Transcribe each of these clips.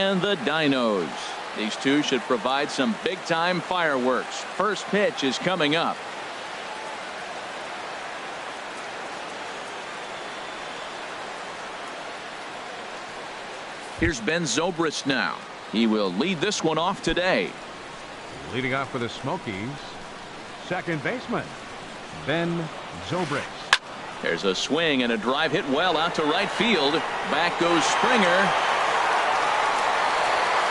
and the Dinos. These two should provide some big-time fireworks. First pitch is coming up. Here's Ben Zobrist now. He will lead this one off today. Leading off for the Smokies, second baseman, Ben Zobrist. There's a swing and a drive hit well out to right field. Back goes Springer.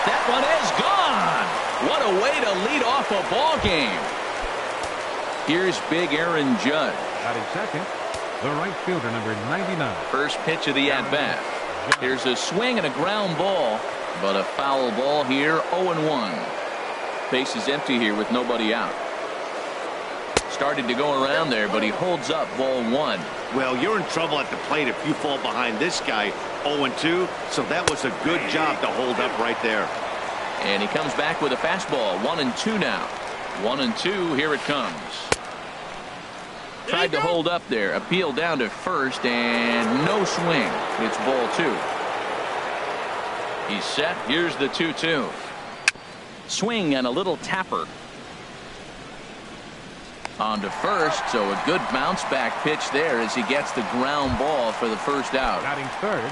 That one is gone. What a way to lead off a ball game. Here's big Aaron Judge. Batting second, the right fielder, number 99. First pitch of the at-bat. Here's a swing and a ground ball, but a foul ball here. 0-1. Base is empty here with nobody out. Started to go around there, but he holds up ball one. Well, you're in trouble at the plate if you fall behind this guy. 0-2, so that was a good job to hold up right there. And he comes back with a fastball. 1-2 now. 1-2. Here it comes. Tried to hold up there. Appeal down to first, and no swing. It's ball two. He's set. Here's the 2-2. Swing and a little tapper. On to first, so a good bounce back pitch there as he gets the ground ball for the first out. Batting third,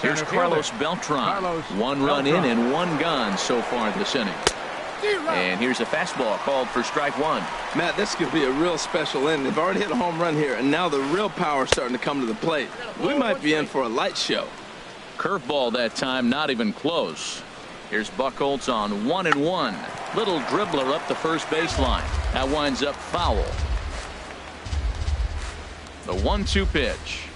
here's Carlos Beltran. One run in and one gone so far this inning. And here's a fastball called for strike one. Matt, this could be a real special inning. They've already hit a home run here, and now the real power is starting to come to the plate. We might be in for a light show. Curveball that time, not even close. Here's Buchholz on 1-1. Little dribbler up the first baseline. That winds up foul. The 1-2 pitch.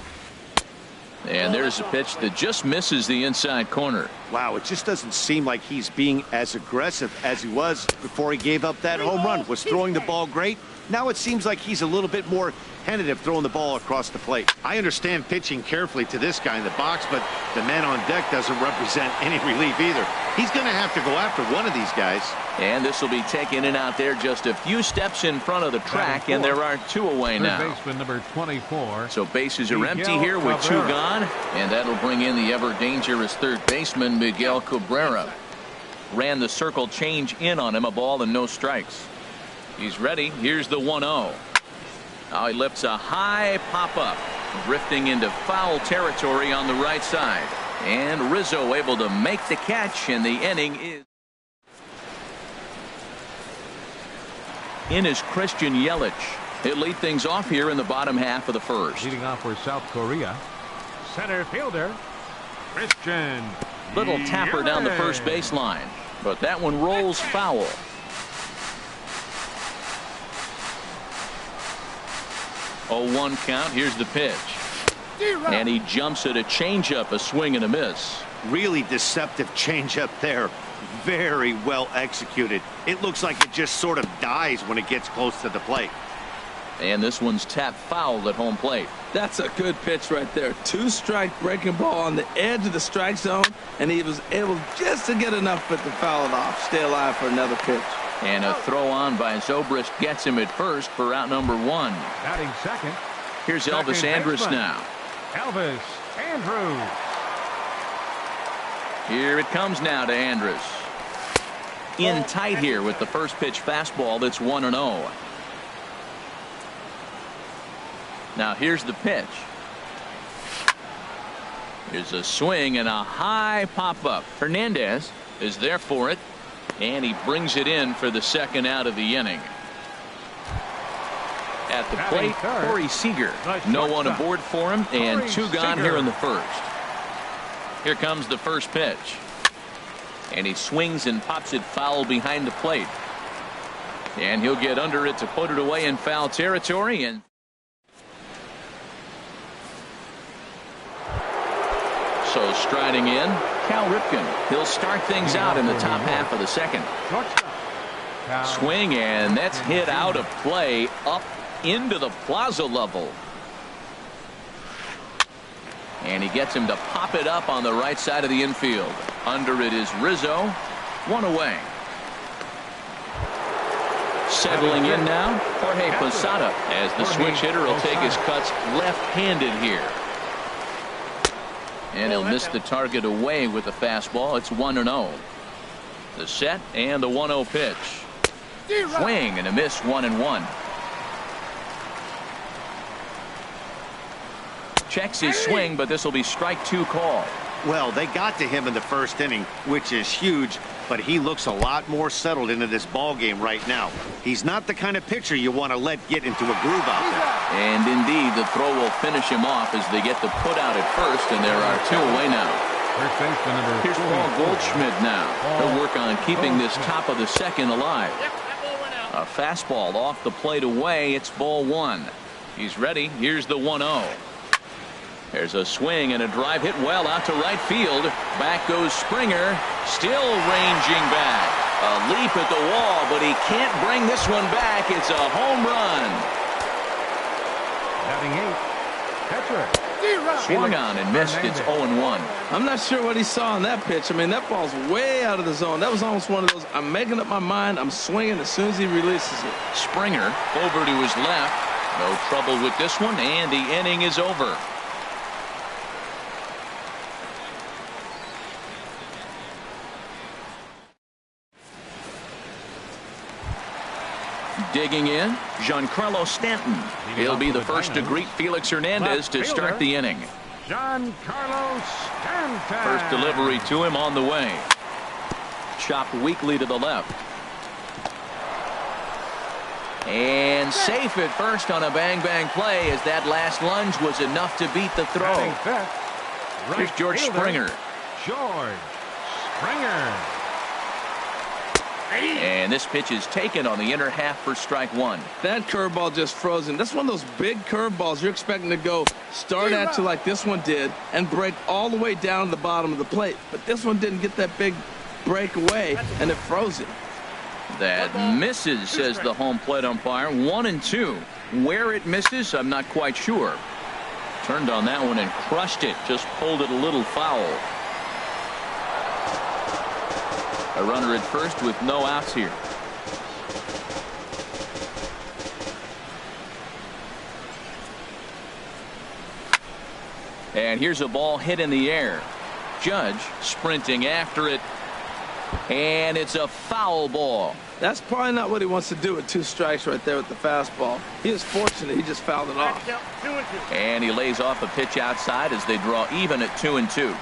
And there's a pitch that just misses the inside corner. Wow, it just doesn't seem like he's being as aggressive as he was before he gave up that home run. Was throwing the ball great. Now it seems like he's a little bit more tentative throwing the ball across the plate. I understand pitching carefully to this guy in the box, but the man on deck doesn't represent any relief either. He's going to have to go after one of these guys. And this will be taken in out there just a few steps in front of the track, and there are two away now. Baseman number 24. So bases are empty here with two gone, and that'll bring in the ever dangerous third baseman Miguel Cabrera. Ran the circle change in on him, a ball and no strikes. He's ready. Here's the 1-0. Now he lifts a high pop-up, drifting into foul territory on the right side. And Rizzo able to make the catch, and the inning is in is Christian Yelich. He'll lead things off here in the bottom half of the first. Leading off for South Korea, center fielder Christian. Little tapper down the first baseline, but that one rolls foul. Oh, 1 count. Here's the pitch. And he jumps at a changeup, a swing and a miss. Really deceptive changeup there. Very well executed. It looks like it just sort of dies when it gets close to the plate. And this one's tapped foul at home plate. That's a good pitch right there. 2-strike breaking ball on the edge of the strike zone, and he was able just to get enough of it to foul it off. Stay alive for another pitch. And a throw on by Zobrist gets him at first for out number 1. Batting second. Here's Elvis Andrus now. Elvis Andrus. Here it comes now to Andrus. In tight here with the first pitch fastball. That's 1-0. Now here's the pitch. Here's a swing and a high pop-up. Hernandez is there for it, and he brings it in for the second out of the inning. At the plate, Corey Seager. No one aboard for him, and two gone here in the first. Here comes the first pitch. And he swings and pops it foul behind the plate. And he'll get under it to put it away in foul territory. And so striding in, Cal Ripken. He'll start things out in the top half of the second. Swing, and that's hit out of play up into the plaza level. And he gets him to pop it up on the right side of the infield. Under it is Rizzo. One away. Settling in now, Jorge Posada, as the switch hitter will take his cuts left-handed here. And he'll miss the target away with the fastball. It's 1-0. The set and the 1-0 pitch. Swing and a miss, 1-1. Checks his swing, but this will be strike 2 call. Well, they got to him in the first inning, which is huge, but he looks a lot more settled into this ball game right now. He's not the kind of pitcher you want to let get into a groove out there. And indeed, the throw will finish him off as they get the put out at first, and there are 2 away now. First baseman number Here's Paul Goldschmidt now. He'll work on keeping this top of the second alive. A fastball off the plate away. It's ball 1. He's ready. Here's the 1-0. There's a swing and a drive hit well out to right field. Back goes Springer, still ranging back. A leap at the wall, but he can't bring this one back. It's a home run. batting 8th, pitcher. Swung on and missed. It's 0-1. I'm not sure what he saw on that pitch. I mean, that ball's way out of the zone. That was almost one of those, I'm making up my mind, I'm swinging as soon as he releases it. Springer over to his left. No trouble with this one, and the inning is over. Digging in, Giancarlo Stanton. He'll be the first to greet Felix Hernandez to start the inning. Giancarlo Stanton. First delivery to him on the way. Chopped weakly to the left. And safe at first on a bang-bang play as that last lunge was enough to beat the throw. Batting 5th, Here's George Springer. George Springer. And this pitch is taken on the inner half for strike 1. That curveball just frozen. That's one of those big curveballs you're expecting to go start at you like this one did and break all the way down to the bottom of the plate. But this one didn't get that big break away, and it froze it. That misses, says the home plate umpire. 1-2. Where it misses, I'm not quite sure. Turned on that one and crushed it. Just pulled it a little foul. A runner at first with no outs here. And here's a ball hit in the air. Judge sprinting after it. And it's a foul ball. That's probably not what he wants to do with 2 strikes right there with the fastball. He is fortunate he just fouled it off. And he lays off a pitch outside as they draw even at 2-2.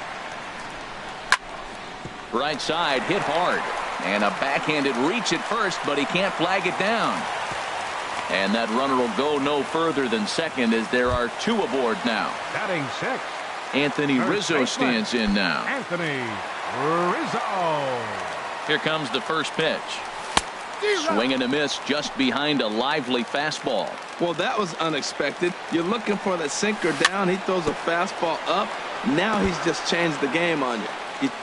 Right side hit hard. And a backhanded reach at first, but he can't flag it down. And that runner will go no further than second as there are 2 aboard now. Batting 6th, Anthony Rizzo stands in now. Anthony Rizzo. Here comes the first pitch. Swing and a miss just behind a lively fastball. Well, that was unexpected. You're looking for that sinker down. He throws a fastball up. Now he's just changed the game on you.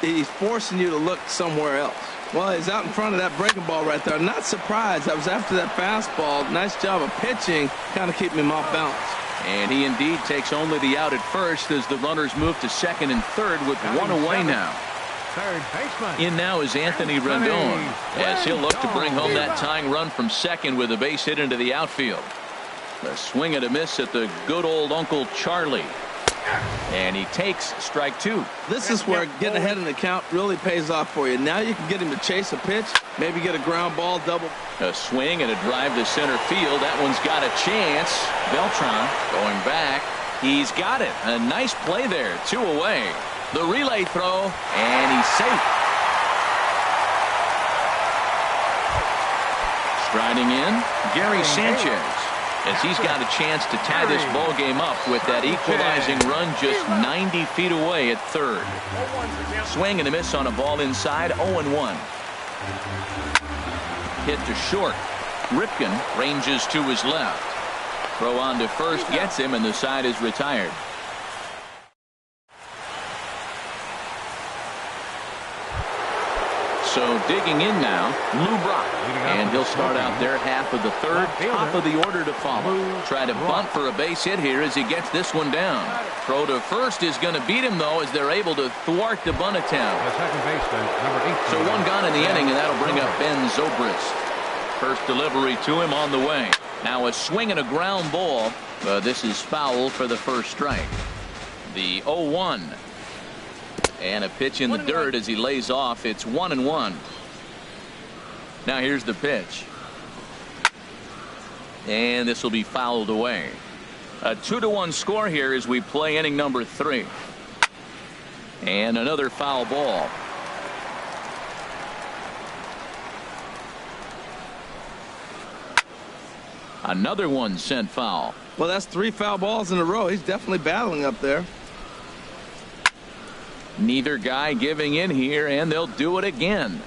He's forcing you to look somewhere else. Well, he's out in front of that breaking ball right there. Not surprised. I was after that fastball. Nice job of pitching, kind of keeping him off balance. And he indeed takes only the out at first as the runners move to second and third with 1 away now. Third baseman. In now is Anthony Rendon as he'll look to bring home that tying run from second with a base hit into the outfield. A swing and a miss at the good old Uncle Charlie. And he takes strike 2. This is where getting ahead in the count really pays off for you. Now you can get him to chase a pitch, maybe get a ground ball, double. A swing and a drive to center field. That one's got a chance. Beltran going back. He's got it. A nice play there. 2 away. The relay throw, and he's safe. Striding in, Gary Sanchez, as he's got a chance to tie this ball game up with that equalizing run just 90 feet away at third. Swing and a miss on a ball inside, 0-1. Hit to short. Ripken ranges to his left. Throw on to first gets him, and the side is retired. So digging in now, Lou Brock. And he'll start out there half of the third, top of the order to follow. Try to bunt for a base hit here as he gets this one down. Throw to first is going to beat him, though, as they're able to thwart the bunt attempt. The second baseman, number 18. So 1 gone in the inning, and that'll bring up Ben Zobrist. First delivery to him on the way. Now a swing and a ground ball. This is foul for the first strike. The 0-1. And a pitch in the dirt as he lays off. It's 1-1. Now here's the pitch. And this will be fouled away. A 2-1 score here as we play inning number 3. And another foul ball. Another one sent foul. Well, that's 3 foul balls in a row. He's definitely battling up there. Neither guy giving in here, and they'll do it again.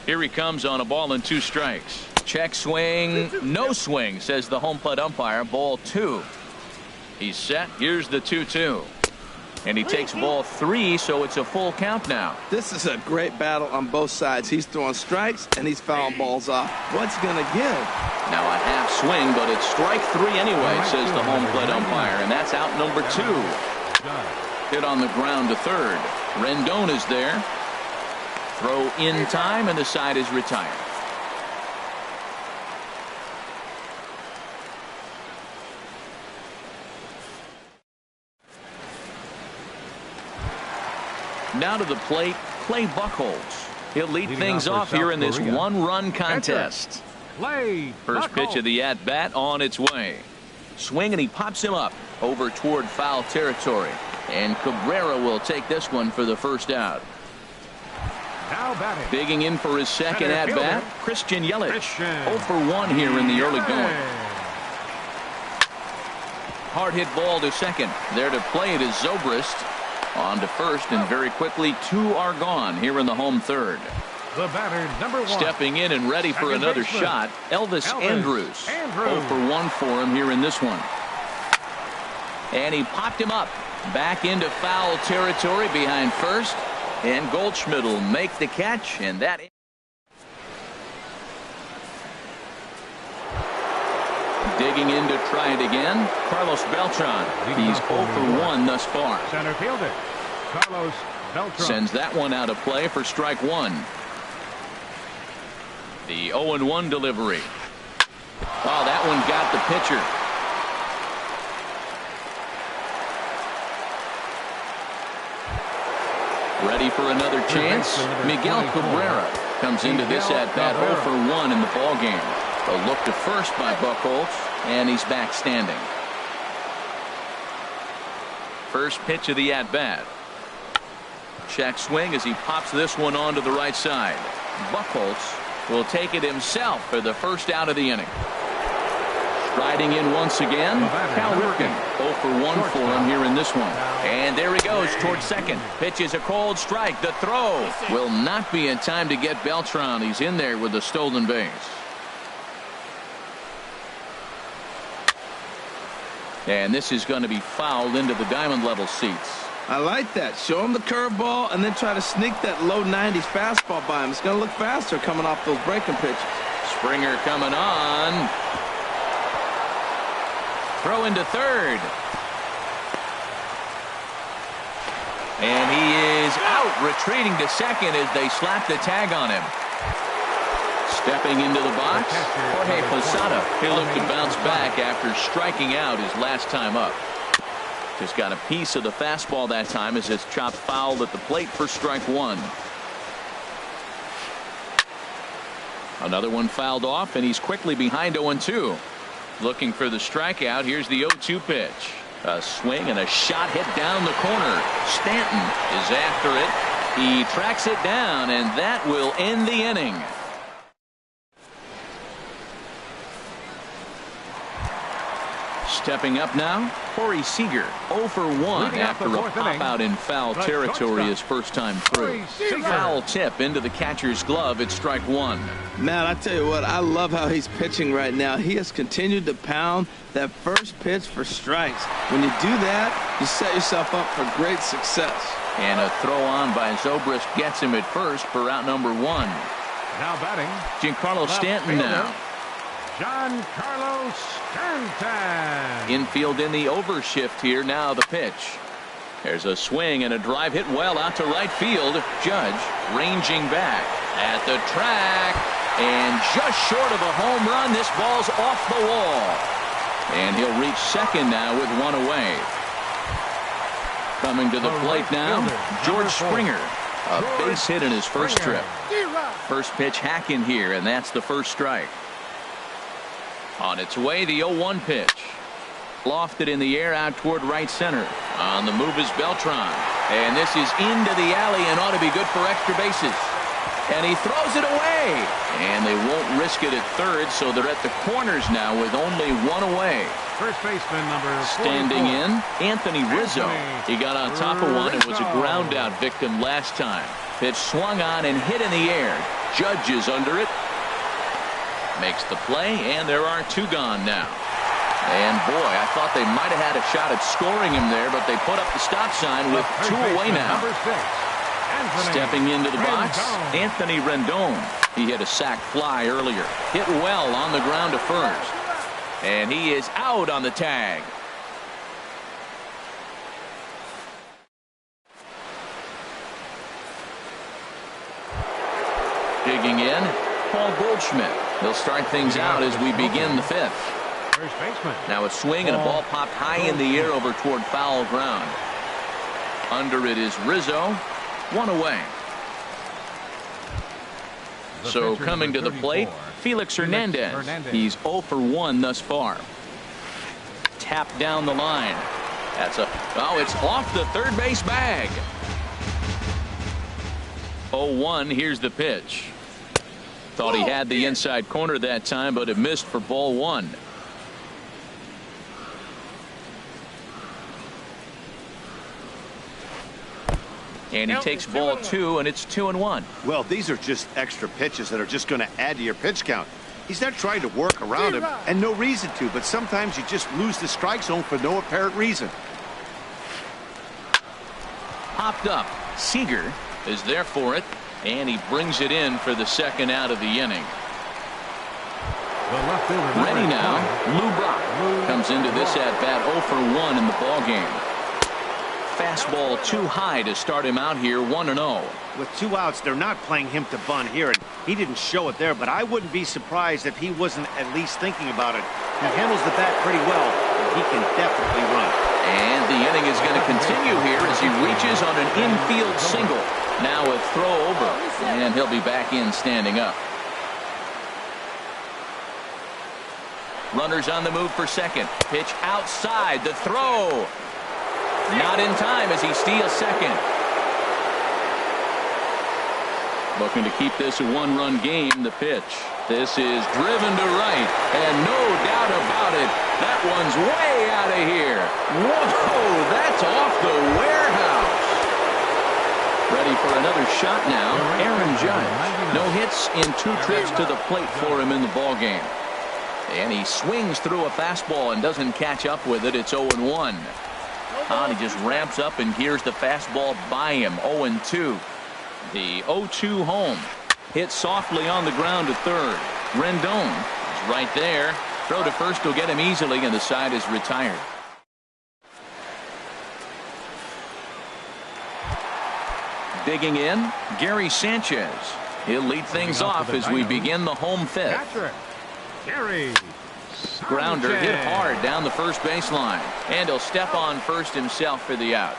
Here he comes on a ball and 2 strikes. Check swing, no swing, says the home plate umpire. Ball 2. He's set. Here's the 2-2. And he takes ball 3, so it's a full count now. This is a great battle on both sides. He's throwing strikes and he's fouling balls off. What's he going to give? Now a half swing, but it's strike 3 anyway, says the home plate umpire. And that's out number 2. Hit on the ground to third. Rendon is there. Throw in time, and the side is retired. Now to the plate, Clay Buchholz. He'll lead things off here in this 1-run contest. First pitch of the at-bat on its way. Swing, and he pops him up over toward foul territory. And Cabrera will take this one for the first out. Now batting. Digging in for his second at-bat, Christian Yelich. 0 for 1 here in the early going. Hard hit ball to second. There to play it is Zobrist. On to first, and very quickly 2 are gone here in the home third. The batter, number 1. Stepping in and ready for another shot, Elvis Andrus. 0 for 1 for him here in this one. And he popped him up. Back into foul territory behind first. And Goldschmidt will make the catch, and that. Digging in to try it again, Carlos Beltran. He's 0 for 1 thus far. Center fielder, Carlos Beltran. Sends that one out of play for strike 1. The 0-1 delivery. Oh, that one got the pitcher. Ready for another chance. Miguel Cabrera comes into this at-bat 0 for 1 in the ballgame. A look to first by Buchholz, and he's back standing. First pitch of the at-bat. Check swing as he pops this one onto the right side. Buchholz will take it himself for the first out of the inning. Striding in once again, Cal Ripken. 0 for 1 for him here in this one. And there he goes towards second. Pitch is a cold strike. The throw will not be in time to get Beltran. He's in there with the stolen base. And this is going to be fouled into the diamond level seats. I like that. Show him the curveball and then try to sneak that low 90s fastball by him. It's going to look faster coming off those breaking pitches. Springer coming on. Throw into third. And he is out, retreating to second as they slap the tag on him. Stepping into the box, Jorge Posada. He'll look to bounce back after striking out his last time up. Just got a piece of the fastball that time as it's chopped foul at the plate for strike 1. Another one fouled off, and he's quickly behind 0-2. Looking for the strikeout. Here's the 0-2 pitch. A swing and a shot hit down the corner. Stanton is after it. He tracks it down, and that will end the inning. Stepping up now, Corey Seager. 0 for 1 after a pop-out in foul territory his first time through. Foul tip into the catcher's glove. It's strike 1. Man, I tell you what, I love how he's pitching right now. He has continued to pound that first pitch for strikes. When you do that, you set yourself up for great success. And a throw on by Zobrist gets him at first for out number 1. Now batting, Giancarlo Stanton now. Giancarlo Stanton. Infield in the overshift here. Now the pitch. There's a swing and a drive hit well out to right field. Judge ranging back at the track, and just short of a home run. This ball's off the wall, and he'll reach second now with one away. Coming to the plate now, George Springer. A base hit in his first trip. First pitch hack in here, and that's the first strike. On its way, the 0-1 pitch. Lofted in the air out toward right center. On the move is Beltran. And this is into the alley and ought to be good for extra bases. And he throws it away. And they won't risk it at third, so they're at the corners now with only one away. First baseman number 44. Standing in, Anthony Rizzo. He got on top of one and was a ground out victim last time. Pitch swung on and hit in the air. Judge is under it. Makes the play, and there are two gone now. And boy, I thought they might have had a shot at scoring him there, but they put up the stop sign with two away now. Stepping into the box, Anthony Rendon. He hit a sac fly earlier. Hit well on the ground to first. And he is out on the tag. Digging in, Paul Goldschmidt. He'll start things out as we begin the fifth. First baseman. Now a swing and a ball popped high in the air over toward foul ground. Under it is Rizzo. One away. So coming to the plate, Felix Hernandez. He's 0 for 1 thus far. Tap down the line. It's off the third base bag. 0-1. Here's the pitch. Thought he had the inside corner that time, but it missed for ball one. And he takes ball two, and it's 2-1. Well, these are just extra pitches that are just going to add to your pitch count. He's not trying to work around him, and no reason to, but sometimes you just lose the strike zone for no apparent reason. Popped up. Seager is there for it, and he brings it in for the second out of the inning. Ready now, Lou Brock comes into this at-bat 0 for 1 in the ballgame. Fastball too high to start him out here 1-0. With 2 outs, they're not playing him to bunt here, and he didn't show it there, but I wouldn't be surprised if he wasn't at least thinking about it. He handles the bat pretty well, and he can definitely run. And the inning is going to continue here as he reaches on an infield single. Now a throw over, and he'll be back in standing up. Runners on the move for second. Pitch outside. The throw. Not in time as he steals second. Looking to keep this a one-run game. The pitch. This is driven to right, and no doubt about it, that one's way out of here. Whoa, that's off the warehouse. Ready for another shot now, Aaron Judge. No hits in 2 trips to the plate for him in the ballgame. And he swings through a fastball and doesn't catch up with it. It's 0-1. And he just ramps up and hears the fastball by him. 0-2. The 0-2 home. Hit softly on the ground to third. Rendon is right there. Throw to first will get him easily, and the side is retired. Digging in, Gary Sanchez. He'll lead things off as we begin the home fifth. Gary. Grounder hit hard down the first baseline, and he'll step on first himself for the out.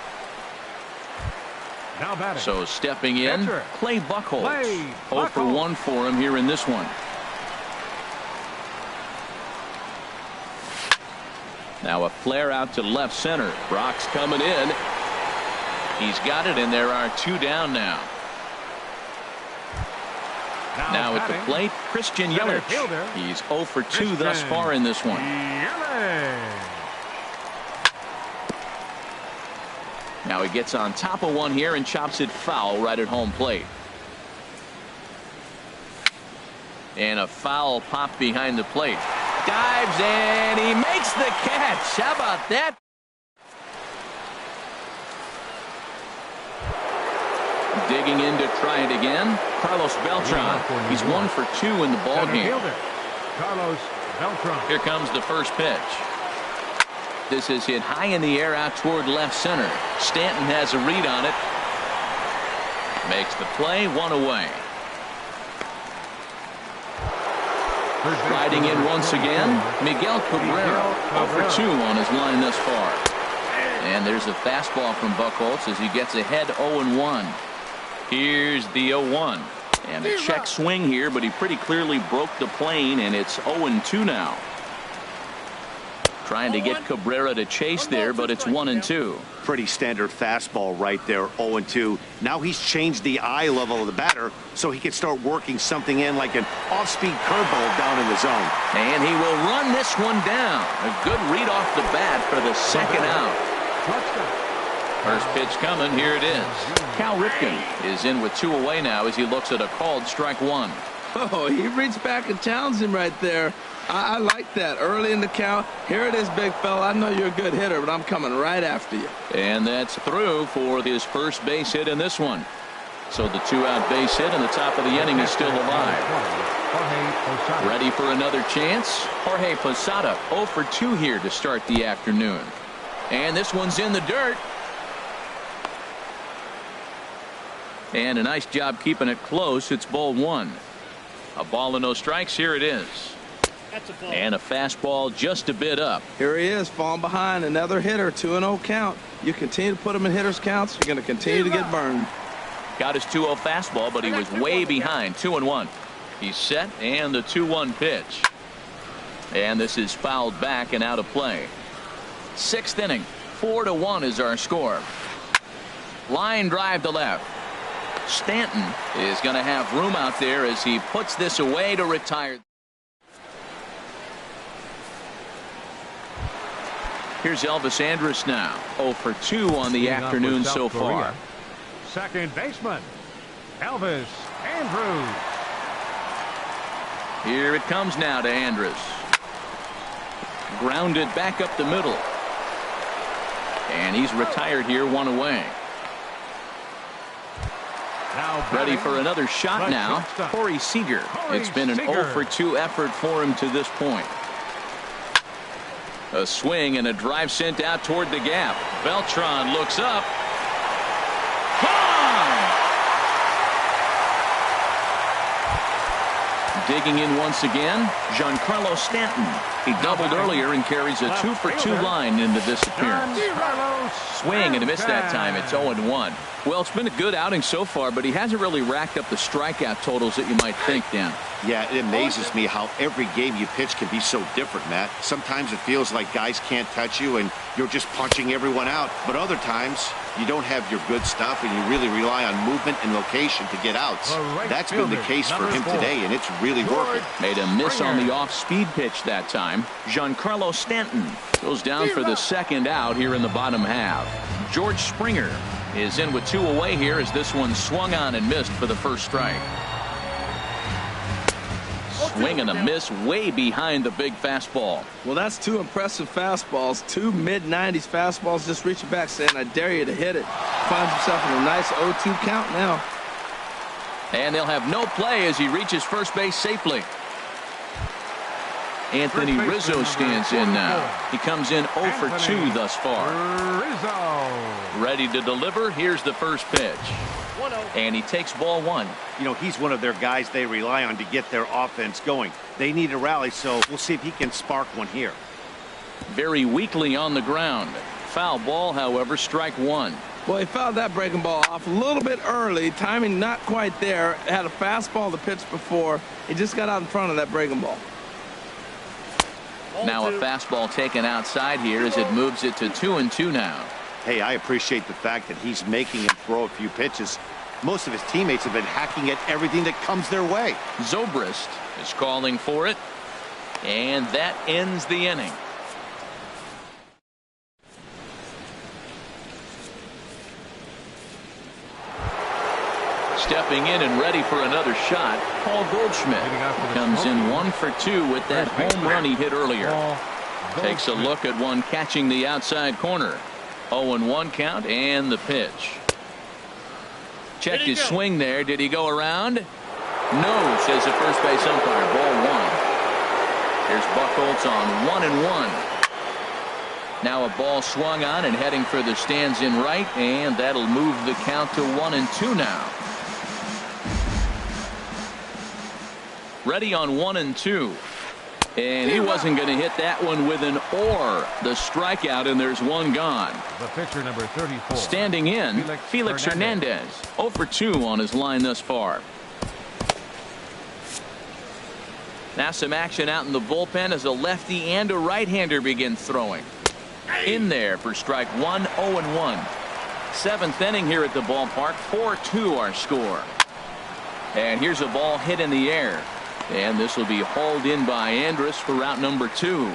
So stepping in, Clay Buchholz. 0 for 1 for him here in this one. Now a flare out to left center. Brock's coming in. He's got it, and there are 2 down now. Now at the plate, Christian Yelich. He's 0 for 2 thus far in this one. Now he gets on top of one here and chops it foul right at home plate. And a foul pop behind the plate. Dives and he makes the catch. How about that? Digging in to try it again, Carlos Beltran. He's 1 for 2 in the ballgame. Carlos Beltran. Here comes the first pitch. This is hit high in the air out toward left center. Stanton has a read on it. Makes the play, 1 away. Riding in once again, Miguel Cabrera. 0 for 2 on his line thus far. And there's a fastball from Buchholz as he gets ahead 0-1. Here's the 0-1. And a check swing here, but he pretty clearly broke the plane, and it's 0-2 now. Trying to get Cabrera to chase there, but it's 1-2. Pretty standard fastball right there, 0-2. Now he's changed the eye level of the batter so he can start working something in like an off-speed curveball down in the zone. And he will run this one down. A good read off the bat for the second out. First pitch coming. Here it is. Cal Ripken is in with 2 away now as he looks at a called strike 1. Oh, he reached back and challenged him right there. I like that. Early in the count. Here it is, big fella. I know you're a good hitter, but I'm coming right after you. And that's through for his first base hit in this one. So the 2-out base hit in the top of the inning is still alive. Ready for another chance? Jorge Posada 0 for 2 here to start the afternoon. And this one's in the dirt. And a nice job keeping it close. It's ball 1. A ball and no strikes. Here it is. And a fastball just a bit up. Here he is, falling behind. Another hitter, 2-0 count. You continue to put him in hitters' counts, you're going to continue to get burned. Got his 2-0 fastball, but he was way behind. 2-1. He's set, and the 2-1 pitch. And this is fouled back and out of play. 6th inning. 4-1 is our score. Line drive to left. Stanton is going to have room out there as he puts this away to retire. Here's Elvis Andrus now. 0 for 2 on the afternoon so far. Second baseman, Elvis Andrus. Here it comes now to Andrus. Grounded back up the middle. And he's retired here, 1 away. Ready for another shot now. Corey Seager. It's been an 0 for 2 effort for him to this point. A swing and a drive sent out toward the gap. Beltran looks up. Gone! Digging in once again, Giancarlo Stanton. He doubled earlier and carries a 2 for 2 line into this appearance. Swing and a miss that time. It's 0-1. Well, it's been a good outing so far, but he hasn't really racked up the strikeout totals that you might think, Dan. Yeah, it amazes me how every game you pitch can be so different, Matt. Sometimes it feels like guys can't touch you and you're just punching everyone out. But other times, you don't have your good stuff and you really rely on movement and location to get outs. That's been the case for him today, and it's really working. Made a miss on the off-speed pitch that time. Giancarlo Stanton goes down for the second out here in the bottom half. George Springer is in with 2 away here as this one swung on and missed for the first strike. Swing and a miss way behind the big fastball. Well, that's 2 impressive fastballs. 2 mid-90s fastballs just reaching back saying, I dare you to hit it. Finds himself in a nice 0-2 count now. And they'll have no play as he reaches first base safely. Anthony Rizzo stands in now. He comes in 0 for 2 thus far. Rizzo. Ready to deliver. Here's the first pitch. And he takes ball 1. You know, he's one of their guys they rely on to get their offense going. They need a rally, so we'll see if he can spark one here. Very weakly on the ground. Foul ball, however, strike 1. Well, he fouled that breaking ball off a little bit early. Timing not quite there. Had a fastball to pitch before. He just got out in front of that breaking ball. Now a fastball taken outside here as it moves it to 2-2 now. Hey, I appreciate the fact that he's making him throw a few pitches. Most of his teammates have been hacking at everything that comes their way. Zobrist is calling for it, and that ends the inning. Stepping in and ready for another shot, Paul Goldschmidt comes in 1 for 2 with that home run he hit earlier. Takes a look at one catching the outside corner. 0-1 count and the pitch. Checked his swing there. Did he go around? No, says the first base umpire. Ball 1. Here's Buchholz on 1-1. Now a ball swung on and heading for the stands in right, and that'll move the count to 1-2 now. Ready on 1-2. And he wasn't going to hit that one with an or. The strikeout, and there's one gone. The pitcher, number 34. Standing in, Felix Hernandez. 0 for 2 on his line thus far. Now some action out in the bullpen as a lefty and a right-hander begin throwing. In there for strike one, 0-1. Seventh inning here at the ballpark. 4-2 our score. And here's a ball hit in the air. And this will be hauled in by Andrus for route number 2.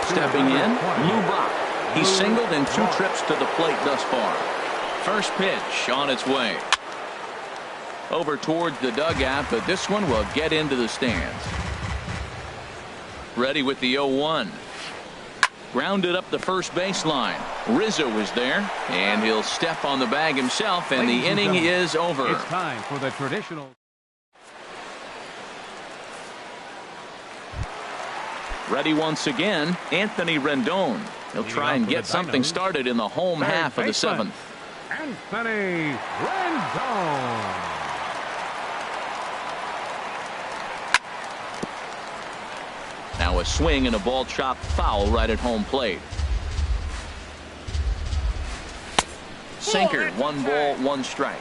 Stepping in, Lou Brock. He's singled in 2 trips to the plate thus far. First pitch on its way. Over towards the dugout, but this one will get into the stands. Ready with the 0-1. Grounded up the first baseline. Rizzo is there, and he'll step on the bag himself, and the inning is over. It's time for the traditional. Ready once again, Anthony Rendon. He'll try and get something started in the home half of the 7th. Anthony Rendon. Now a swing and a ball chopped foul right at home plate. Sinker, 1 ball, 1 strike.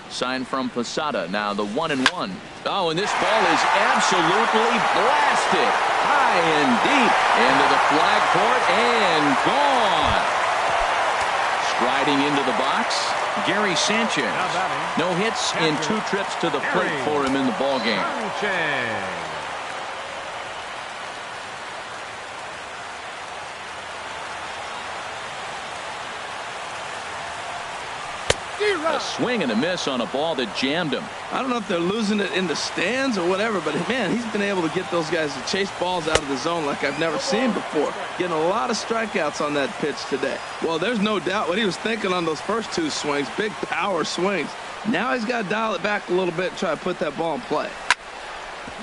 Sign from Posada. Now the 1-1. Oh, and this ball is absolutely blasted high and deep into the flag court and gone. Striding into the box, Gary Sanchez. No hits in 2 trips to the plate for him in the ballgame. A swing and a miss on a ball that jammed him. I don't know if they're losing it in the stands or whatever, but man, he's been able to get those guys to chase balls out of the zone like I've never seen before. Getting a lot of strikeouts on that pitch today. Well, there's no doubt what he was thinking on those first 2 swings. Big power swings. Now he's got to dial it back a little bit and try to put that ball in play.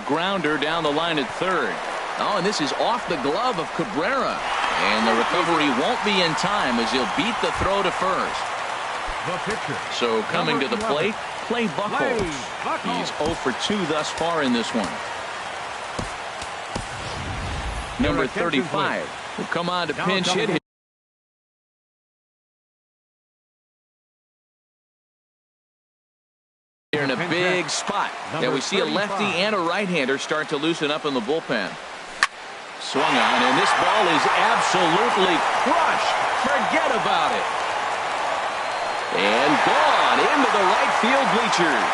Grounder down the line at third. Oh, and this is off the glove of Cabrera. And the recovery won't be in time as he'll beat the throw to first. The pitcher. So coming to the plate, Clay Buchholz. He's 0 for 2 thus far in this one. Number 35 will come on to pinch hit here in a big spot. Yeah, we see a lefty and a right-hander start to loosen up in the bullpen. Swung on, and this ball is absolutely crushed. Forget about it. And gone into the right field bleachers.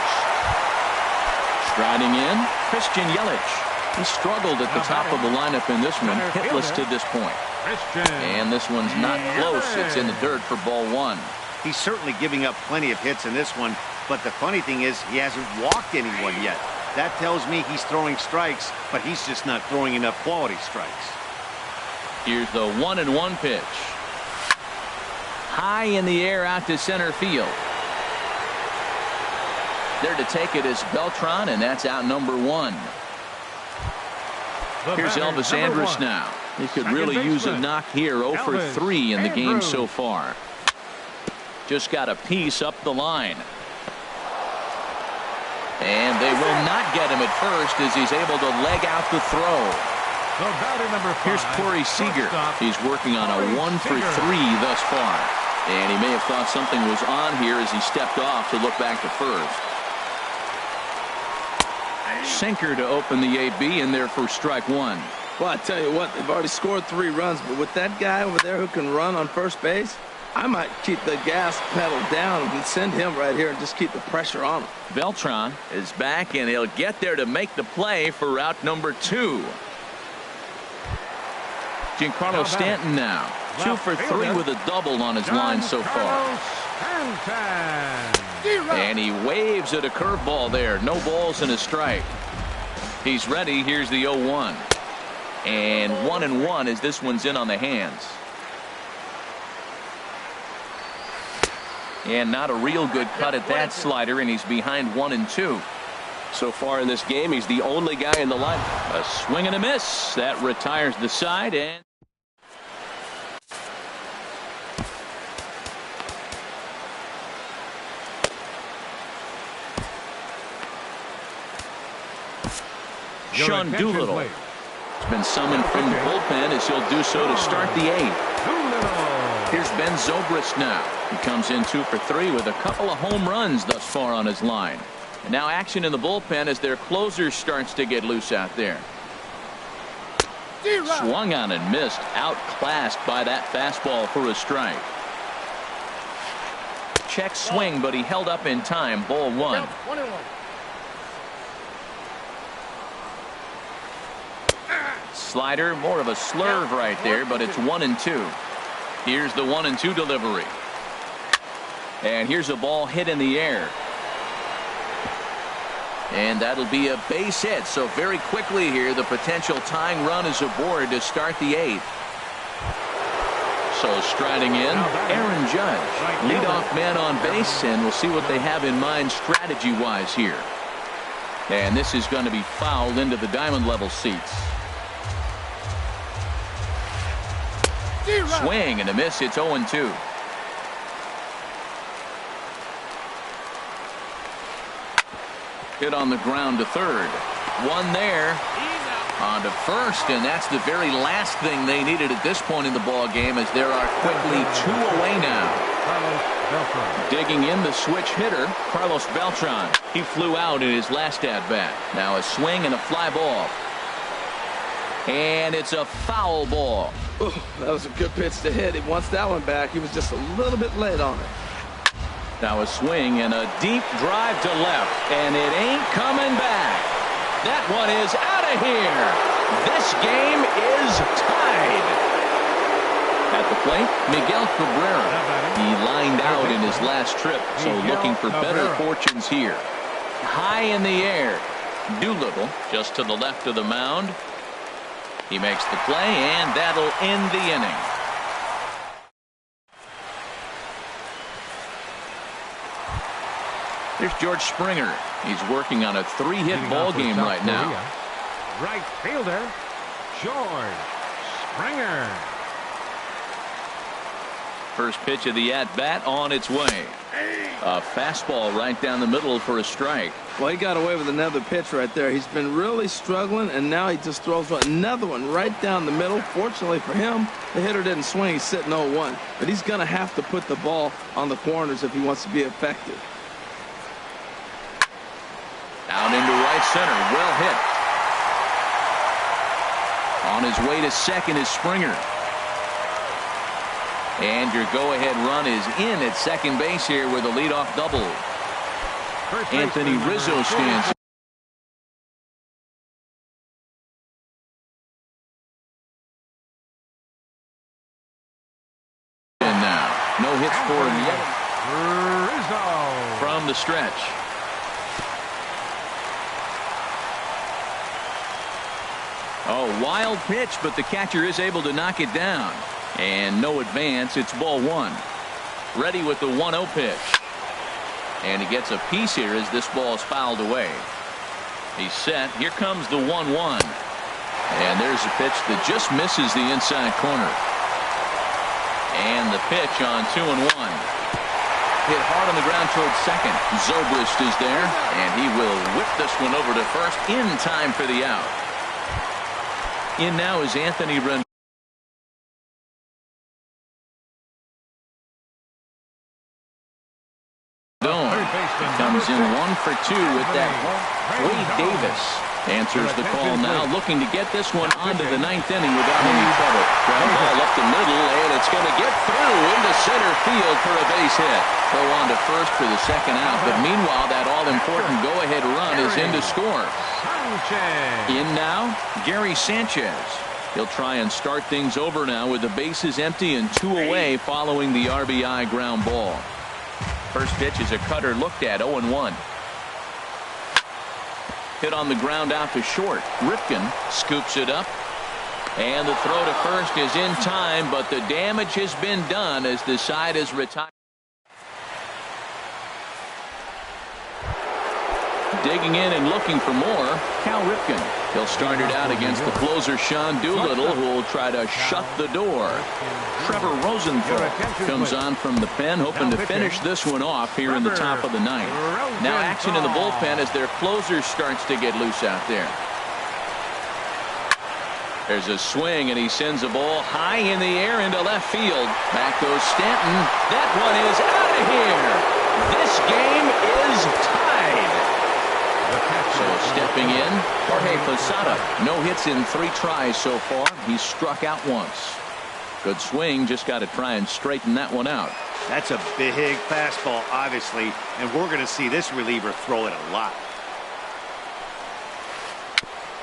Striding in, Christian Yelich. He struggled at the top of the lineup in this one, hitless to this point. And this one's not close. It's in the dirt for ball 1. He's certainly giving up plenty of hits in this one, but the funny thing is he hasn't walked anyone yet. That tells me he's throwing strikes, but he's just not throwing enough quality strikes. Here's the 1-1 pitch. High in the air out to center field. There to take it is Beltran, and that's out number 1. Here's Elvis Andrus now. He could really use a knock here. 0 for 3 in the game so far. Just got a piece up the line. And they will not get him at first as he's able to leg out the throw. Here's Corey Seager. He's working on a 1 for 3 thus far. And he may have thought something was on here as he stepped off to look back to first. Sinker to open the AB in there for strike 1. Well, I tell you what, they've already scored 3 runs, but with that guy over there who can run on first base, I might keep the gas pedal down and send him right here and just keep the pressure on him. Beltran is back, and he'll get there to make the play for route number 2. Giancarlo Stanton now. 2 for 3 with a double on his line so far. And he waves at a curveball there. No balls and a strike. He's ready. Here's the 0-1. And 1-1 as this one's in on the hands. And not a real good cut at that slider, and he's behind 1-2. So far in this game, he's the only guy in the line. A swing and a miss. That retires the side. And Sean Doolittle has been summoned from the bullpen as he'll do so to start the 8th. Here's Ben Zobrist now. He comes in 2 for 3 with a couple of home runs thus far on his line. And now action in the bullpen as their closer starts to get loose out there. Swung on and missed, outclassed by that fastball for a strike. Check swing, but he held up in time. Ball 1. Slider, more of a slurve right there, but it's 1-2. Here's the 1-2 delivery. And here's a ball hit in the air. And that'll be a base hit. So very quickly here, the potential tying run is aboard to start the 8th. So striding in, Aaron Judge, leadoff man on base, and we'll see what they have in mind strategy-wise here. And this is going to be fouled into the diamond level seats. Swing and a miss. It's 0-2. Hit on the ground to third. One there. On to first, and that's the very last thing they needed at this point in the ball game, as there are quickly 2 away now. Digging in the switch hitter, Carlos Beltran. He flew out in his last at-bat. Now a swing and a fly ball. And it's a foul ball. Ooh, that was a good pitch to hit. He wants that one back. He was just a little bit late on it. Now a swing and a deep drive to left, and it ain't coming back. That one is out of here. This game is tied. At the plate, Miguel Cabrera. He lined out in his last trip, so looking for better fortunes here. High in the air. Doolittle just to the left of the mound. He makes the play, and that'll end the inning. There's George Springer. He's working on a 3-hit ball game right now. Right fielder, George Springer. First pitch of the at-bat on its way. A fastball right down the middle for a strike. Well, he got away with another pitch right there. He's been really struggling, and now he just throws another one right down the middle. Fortunately for him, the hitter didn't swing. He's sitting 0-1. But he's going to have to put the ball on the corners if he wants to be effective. Out into right center. Well hit. On his way to second is Springer. And your go-ahead run is in at second base here with a leadoff double. Anthony Rizzo stands. And now, no hits for him yet. Rizzo. From the stretch. Oh, wild pitch, but the catcher is able to knock it down. And no advance. It's ball 1. Ready with the 1-0 pitch. And he gets a piece here as this ball is fouled away. He's set. Here comes the 1-1. And there's a pitch that just misses the inside corner. And the pitch on 2-1. Hit hard on the ground towards second. Zobrist is there, and he will whip this one over to first in time for the out. In now is Anthony Rendon. Comes in 1 for 2 with that. Wade Davis answers the call now, looking to get this one onto the 9th inning without any trouble. Ground ball up the middle, and it's going to get through into center field for a base hit. Go on to first for the second out, but meanwhile that all-important go-ahead run is in to score. In now, Gary Sanchez. He'll try and start things over now with the bases empty and 2 away following the RBI ground ball. First pitch is a cutter looked at, 0-1. Hit on the ground out to short. Ripken scoops it up. And the throw to first is in time, but the damage has been done as the side is retired. Digging in and looking for more, Cal Ripken. He'll start it out against the closer, Sean Doolittle, who will try to shut the door. Trevor Rosenthal comes on from the pen, hoping to finish this one off here in the top of the 9th. Now action in the bullpen as their closer starts to get loose out there. There's a swing, and he sends a ball high in the air into left field. Back goes Stanton. That one is out of here. This game is tied. So stepping in, Jorge Posada. No hits in 3 tries so far. He's struck out once. Good swing. Just got to try and straighten that one out. That's a big fastball, obviously, and we're going to see this reliever throw it a lot.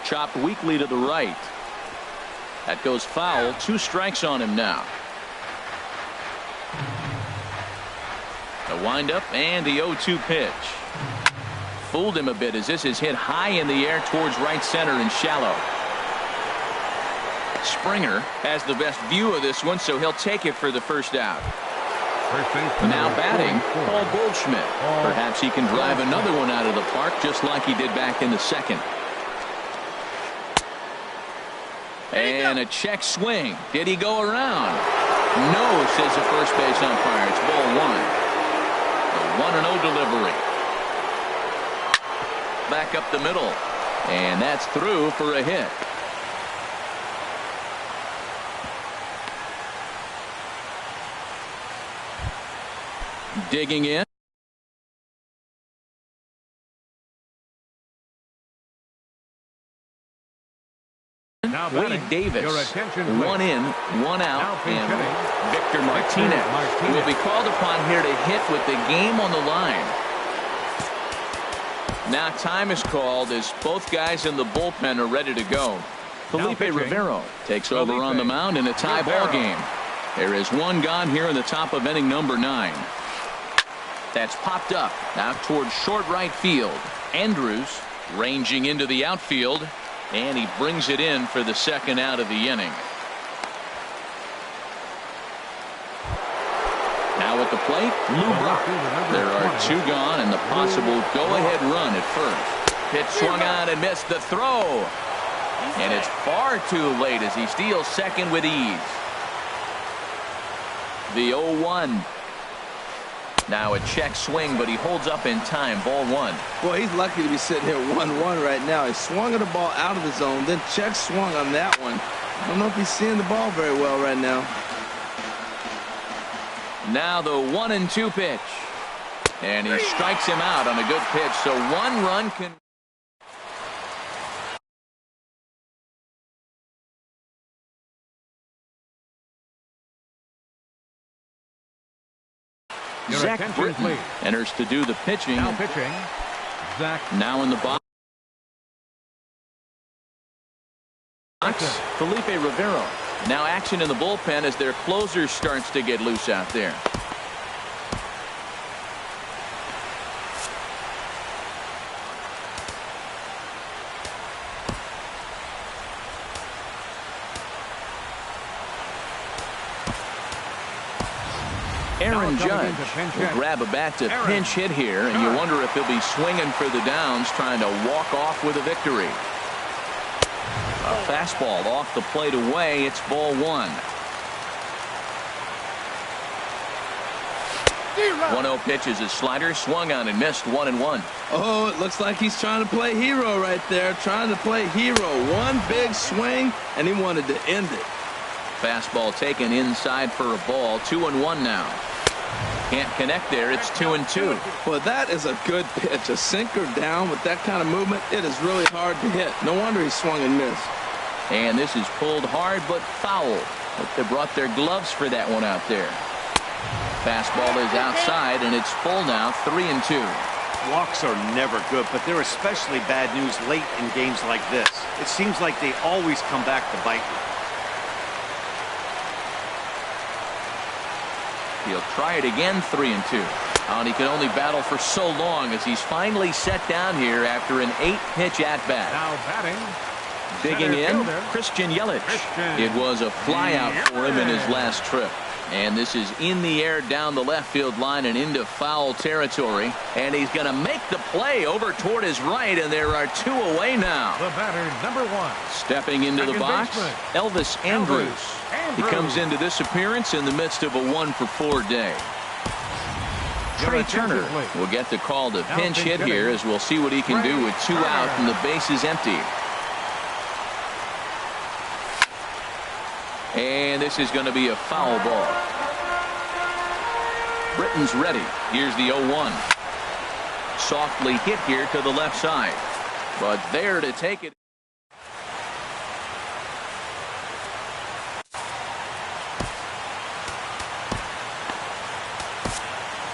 Chopped weakly to the right. That goes foul. 2 strikes on him now. The windup and the 0-2 pitch. Fooled him a bit as this is hit high in the air towards right center and shallow. Springer has the best view of this one, so he'll take it for the first out. Now batting, Paul Goldschmidt. Perhaps he can drive another one out of the park just like he did back in the second. And a check swing. Did he go around? No, says the first base umpire. It's ball 1. A 1-0 delivery. Back up the middle. And that's through for a hit. Digging in. Wade Davis, 1 in, 1 out, and Victor Martinez will be called upon here to hit with the game on the line. Now time is called as both guys in the bullpen are ready to go. Felipe Rivero takes over on the mound in a tie ball game. There is 1 gone here in the top of inning number 9. That's popped up out towards short right field. Andrews ranging into the outfield. And he brings it in for the second out of the inning. Now at the plate, Lou Brock. There are 2 gone and the possible go-ahead run at first. Pitch swung on and missed the throw. And it's far too late as he steals second with ease. The 0-1. Now a check swing, but he holds up in time. Ball 1. Boy, he's lucky to be sitting here 1-1 right now. He swung at the ball out of the zone, then check swung on that one. I don't know if he's seeing the ball very well right now. Now the 1-2 pitch. And he strikes him out on a good pitch. So 1 run can... Zach Britton enters to do the pitching. Now pitching, Zach. Now in the box, Felipe Rivero. Now action in the bullpen as their closer starts to get loose out there. Aaron Judge will grab a bat to pinch hit here, and you wonder if he'll be swinging for the downs, trying to walk off with a victory. A fastball off the plate away. It's ball 1. 1-0 pitch is a slider, swung on and missed. 1-1. Oh, it looks like he's trying to play hero right there, trying to play hero. 1 big swing, and he wanted to end it. Fastball taken inside for a ball. 2-1 now. Can't connect there. It's 2-2. Well, that is a good pitch. A sinker down with that kind of movement. It is really hard to hit. No wonder he swung and missed. And this is pulled hard but foul. But they brought their gloves for that one out there. Fastball is outside, and it's full now. 3-2. Walks are never good, but they're especially bad news late in games like this. It seems like they always come back to bite you. He'll try it again. 3-2. And he can only battle for so long as he's finally set down here after an 8-pitch at-bat. Now batting. Digging in, Christian Yelich. It was a flyout for him in his last trip. And this is in the air down the left field line and into foul territory. And he's going to make the play over toward his right, and there are 2 away now. The batter, number 1. Stepping into the box, Elvis Andrews. He comes into this appearance in the midst of a 1-for-4 day. Trey Turner will get the call to pinch hit here, as we'll see what he can do with 2 out and the base is empty. And this is going to be a foul ball. Britton's ready. Here's the 0-1. Softly hit here to the left side. But there to take it.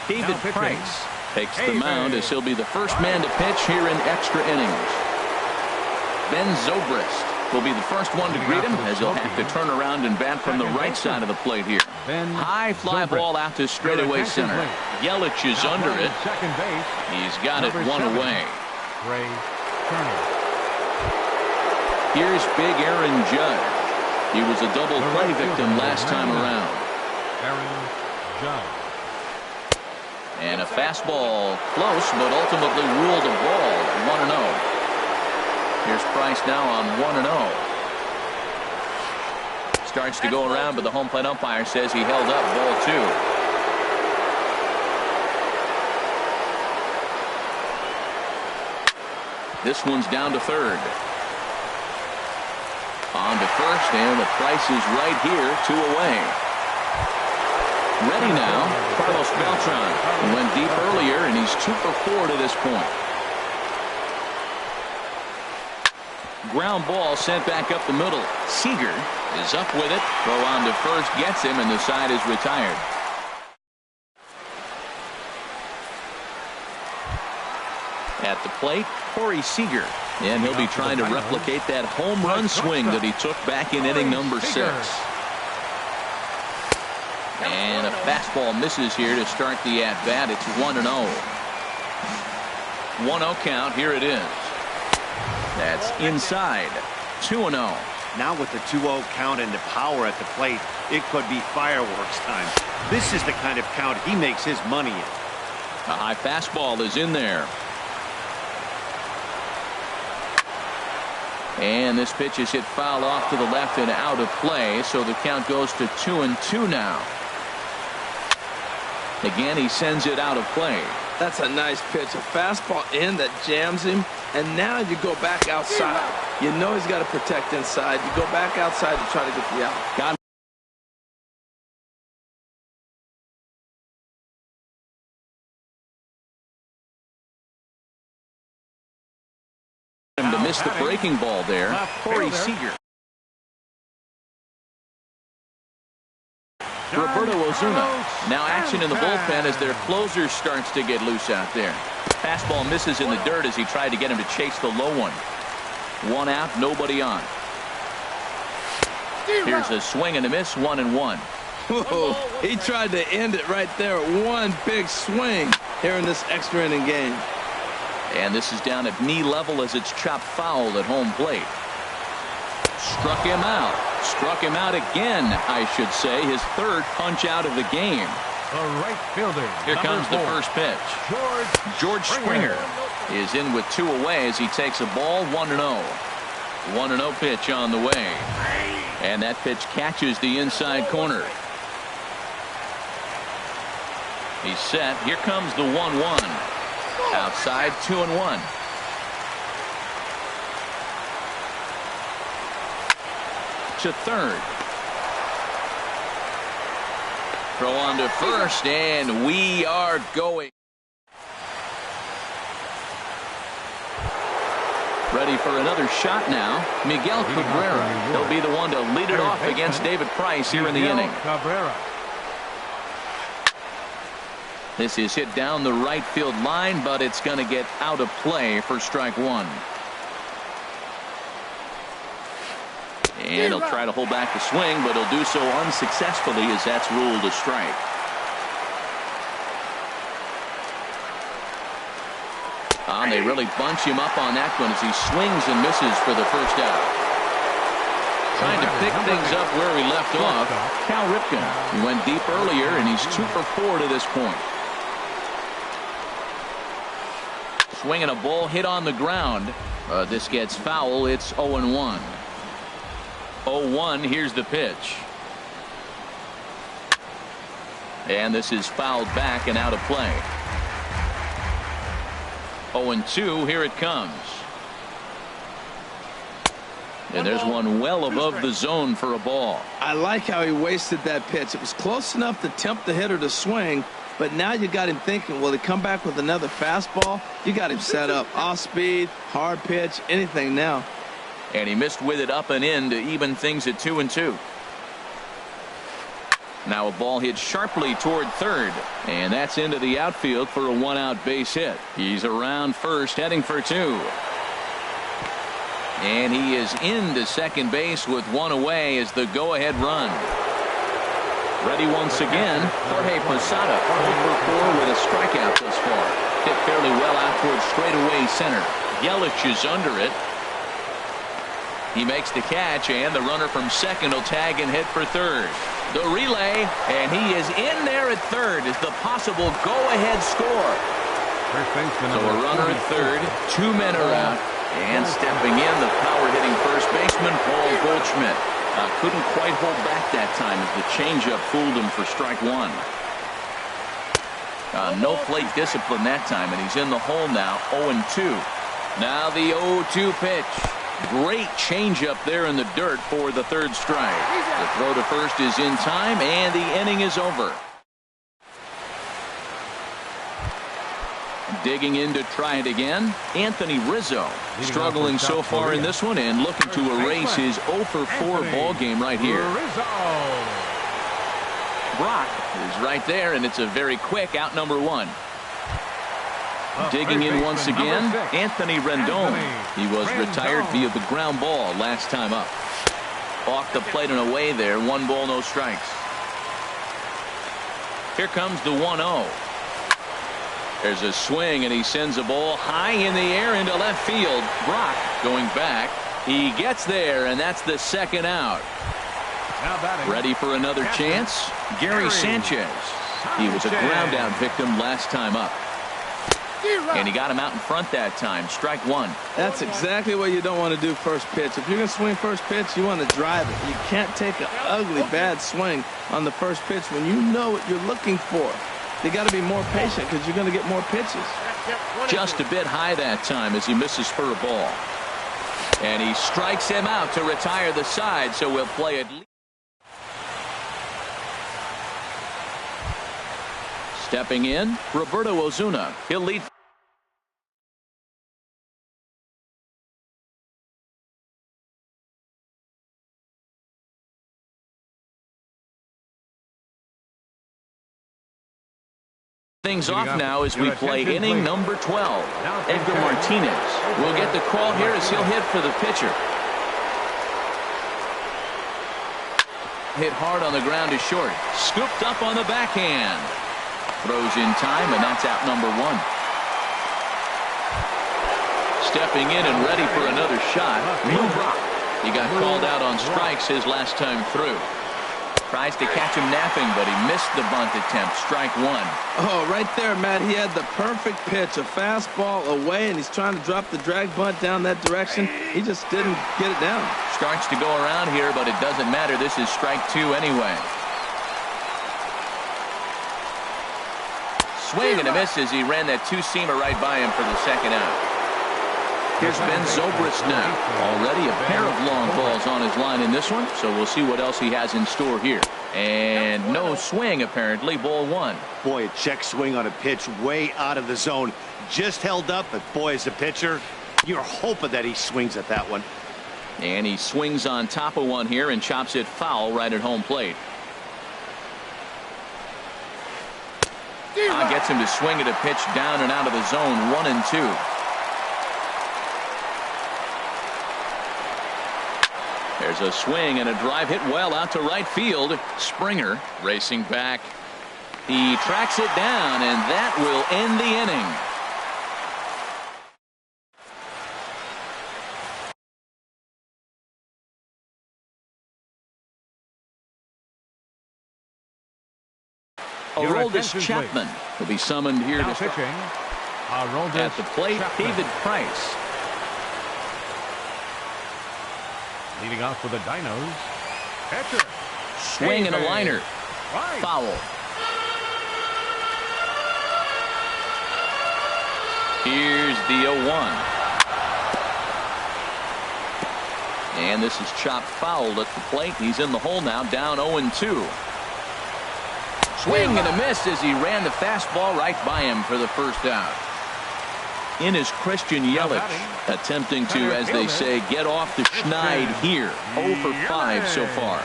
David Price takes the mound as he'll be the first man to pitch here in extra innings. Ben Zobrist will be the first one to greet him as he'll have to turn around and bat from the right side of the plate here. High fly ball out to straightaway center. Yelich is under it. He's got it one away. Here's big Aaron Judge. He was a double play victim last time around. Aaron Judge. And a fastball close, but ultimately ruled a ball at 1-0. Here's Price now on 1-0. Starts to go around, but the home plate umpire says he held up ball 2. This one's down to third. On to first, and the Price is right here, 2 away. Ready now, Carlos Beltran. He went deep earlier, and he's 2 for 4 to this point. Ground ball sent back up the middle. Seager is up with it. Throw on to first gets him, and the side is retired. At the plate, Corey Seager. And he'll be trying to replicate that home run swing that he took back in inning number 6. And a fastball misses here to start the at-bat. It's 1-0. 1-0 count. Here it is. That's inside. 2-0. Now with the 2-0 count and the power at the plate, it could be fireworks time. This is the kind of count he makes his money in. A high fastball is in there. And this pitch is hit foul off to the left and out of play, so the count goes to 2-2 now. Again, he sends it out of play. That's a nice pitch. A fastball in that jams him, and now you go back outside. You know he's got to protect inside. You go back outside to try to get the out. Got him to miss the breaking ball there. Corey Seager. Roberto Ozuna. Now action in the bullpen as their closer starts to get loose out there. Fastball misses in the dirt as he tried to get him to chase the low one. 1 out, nobody on. Here's a swing and a miss, 1-1. Whoa, he tried to end it right there. One big swing here in this extra inning game. And this is down at knee level as it's chopped foul at home plate. Struck him out. Struck him out again, I should say. His 3rd punch out of the game. The right fielder. Here comes the first pitch. George Springer is in with 2 away as he takes a ball. 1-0. 1-0 pitch on the way. And that pitch catches the inside corner. He's set. Here comes the 1-1. Outside, 2-1. To third. Throw on to first, and we are going. Ready for another shot now. Miguel Cabrera. He'll be the one to lead it off against David Price here in the inning. This is hit down the right field line, but it's going to get out of play for strike 1. And he'll try to hold back the swing, but he'll do so unsuccessfully as that's ruled a strike. They really bunch him up on that one as he swings and misses for the first out. Trying to pick things up where he left off, Cal Ripken. He went deep earlier, and he's 2 for 4 to this point. Swinging a ball hit on the ground. This gets foul. It's 0-1. 0-1. Here's the pitch. And this is fouled back and out of play. 0-2. Here it comes. And there's one well above the zone for a ball. I like how he wasted that pitch. It was close enough to tempt the hitter to swing, but now you got him thinking, will he come back with another fastball? You got him set up. Off speed, hard pitch, anything now. And he missed with it up and in to even things at 2-2. Now a ball hit sharply toward third, and that's into the outfield for a one-out base hit. He's around first, heading for two. And he is into second base with one away as the go-ahead run. Ready once again, Jorge Posada, 0 for 4 with a strikeout thus far. Hit fairly well out towards straightaway center. Yelich is under it. He makes the catch, and the runner from second will tag and hit for third. The relay, and he is in there at third as the possible go-ahead score. So a runner at third, 2 men are out. And stepping in, the power-hitting first baseman, Paul Goldschmidt. Couldn't quite hold back that time as the changeup fooled him for strike one. No plate discipline that time, and he's in the hole now, 0-2. Now the 0-2 pitch. Great changeup there in the dirt for the third strike. The throw to first is in time, and the inning is over. Digging in to try it again, Anthony Rizzo. Struggling so far in this one and looking to erase his 0 for 4 ball game right here. Brock is right there, and it's a very quick out number 1. Digging in once again, Anthony Rendon. He was retired via the ground ball last time up. Off the plate and away there, 1 ball, no strikes. Here comes the 1-0. There's a swing, and he sends a ball high in the air into left field. Brock going back. He gets there, and that's the second out. Ready for another chance? Gary Sanchez. He was a ground out victim last time up. And he got him out in front that time. Strike one. That's exactly what you don't want to do first pitch. If you're going to swing first pitch, you want to drive it. You can't take an ugly, bad swing on the first pitch when you know what you're looking for. They got to be more patient because you're going to get more pitches. Just a bit high that time as he misses for a ball. And he strikes him out to retire the side, so we'll play it. Stepping in, Roberto Ozuna. He'll lead. Things off now as we play inning number 12. Edgar Martinez will get the call here as he'll hit for the pitcher. Hit hard on the ground is short. Scooped up on the backhand. Throws in time, and that's out number 1. Stepping in and ready for another shot, Lou Brock. He got called out on strikes his last time through. Tries to catch him napping, but he missed the bunt attempt. Strike one. Oh, right there, Matt. He had the perfect pitch, a fastball away, and he's trying to drop the drag bunt down that direction. He just didn't get it down. Starts to go around here, but it doesn't matter. This is strike two anyway. Swing and a miss as he ran that two-seamer right by him for the second out. Here's Ben Zobrist now. Already a pair of long balls on his line in this one, so we'll see what else he has in store here. And no swing, apparently. Ball one. Boy, a check swing on a pitch way out of the zone. Just held up, but boy, as a pitcher, you're hoping that he swings at that one. And he swings on top of one here and chops it foul right at home plate. Gets him to swing at a pitch down and out of the zone. 1-2. There's a swing and a drive hit well out to right field. Springer racing back. He tracks it down, and that will end the inning. Aroldis Chapman will be summoned here to pitching. At the plate, Chapman. David Price. Leading off for the Dinos. Catcher. Swing and a liner. Right. Foul. Here's the 0-1. And this is chopped foul at the plate. He's in the hole now, down 0-2. Swing and a miss as he ran the fastball right by him for the first out. In is Christian Yelich, attempting to, as they say, get off the schneid here. 0 for 5 so far.